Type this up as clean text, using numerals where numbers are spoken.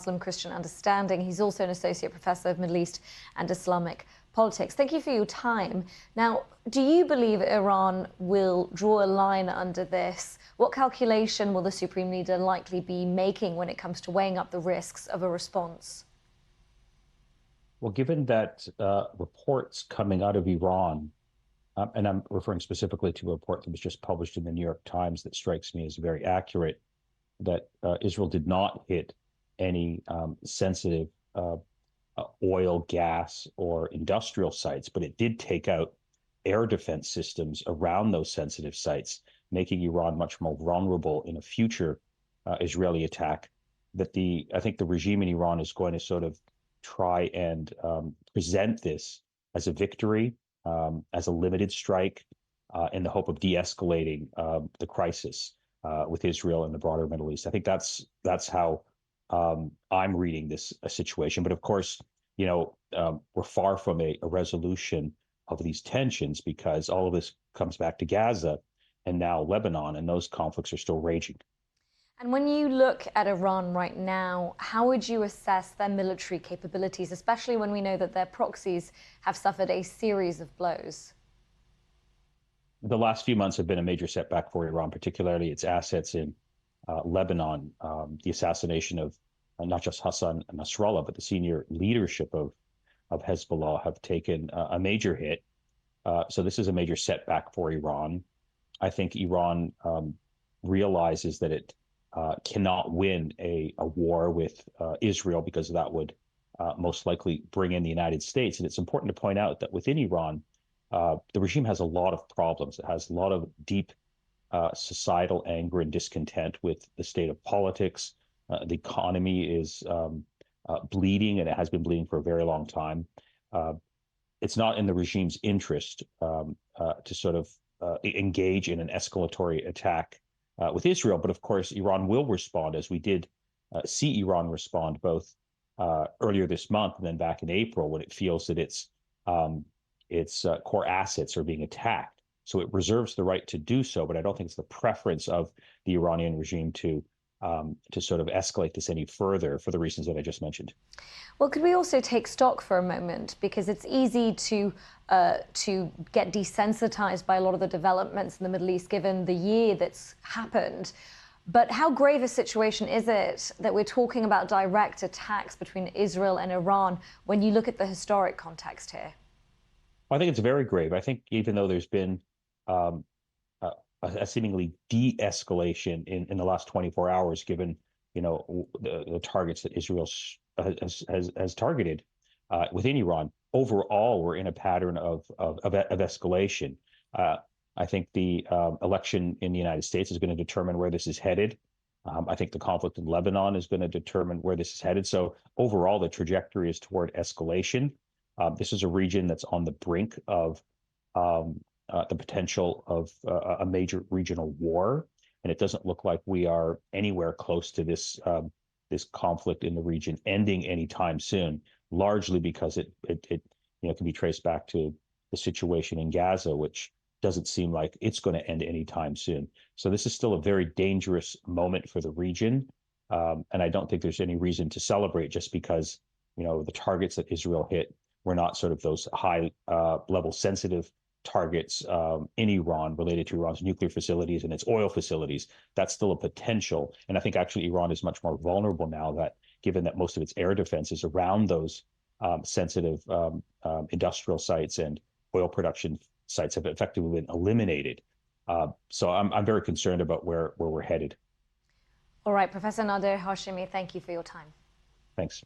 Muslim Christian understanding. He's also an associate professor of Middle East and Islamic politics. Thank you for your time. Now, do you believe Iran will draw a line under this? What calculation will the Supreme Leader likely be making when it comes to weighing up the risks of a response? Well, given that reports coming out of Iran, and I'm referring specifically to a report that was just published in the New York Times that strikes me as very accurate, that Israel did not hit any sensitive oil, gas, or industrial sites, but it did take out air defense systems around those sensitive sites, making Iran much more vulnerable in a future Israeli attack. I think the regime in Iran is going to sort of try and present this as a victory, as a limited strike, in the hope of de-escalating the crisis with Israel and the broader Middle East. I think that's how I'm reading this situation. But of course, we're far from a resolution of these tensions because all of this comes back to Gaza and now Lebanon, and those conflicts are still raging. And when you look at Iran right now, how would you assess their military capabilities, especially when we know that their proxies have suffered a series of blows? The last few months have been a major setback for Iran, particularly its assets in Lebanon. The assassination of not just Hassan Nasrallah, but the senior leadership of Hezbollah have taken a major hit. So this is a major setback for Iran. I think Iran realizes that it cannot win a war with Israel because that would most likely bring in the United States. And it's important to point out that within Iran, the regime has a lot of problems. It has a lot of deep societal anger and discontent with the state of politics. The economy is bleeding, and it has been bleeding for a very long time. It's not in the regime's interest to sort of engage in an escalatory attack with Israel. But of course, Iran will respond, as we did see Iran respond both earlier this month and then back in April when it feels that its core assets are being attacked. So it reserves the right to do so, but I don't think it's the preference of the Iranian regime to sort of escalate this any further for the reasons that I just mentioned. Well, could we also take stock for a moment, because it's easy to get desensitized by a lot of the developments in the Middle East given the year that's happened. But how grave a situation is it that we're talking about direct attacks between Israel and Iran when you look at the historic context here? I think it's very grave. I think even though there's been a seemingly de-escalation in the last 24 hours, given the targets that Israel has targeted within Iran, overall we're in a pattern of escalation. I think the election in the United States is going to determine where this is headed. I think the conflict in Lebanon is going to determine where this is headed. So overall, the trajectory is toward escalation. This is a region that's on the brink of the potential of a major regional war, and it doesn't look like we are anywhere close to this conflict in the region ending anytime soon. Largely because it can be traced back to the situation in Gaza, which doesn't seem like it's going to end anytime soon. So this is still a very dangerous moment for the region, and I don't think there's any reason to celebrate just because the targets that Israel hit were not sort of those high level sensitive targets in Iran related to Iran's nuclear facilities and its oil facilities. That's still a potential. And I think actually Iran is much more vulnerable now, that given that most of its air defense is around those sensitive industrial sites and oil production sites have effectively been eliminated. So I'm very concerned about where we're headed. All right, Professor Nader Hashemi, thank you for your time. Thanks.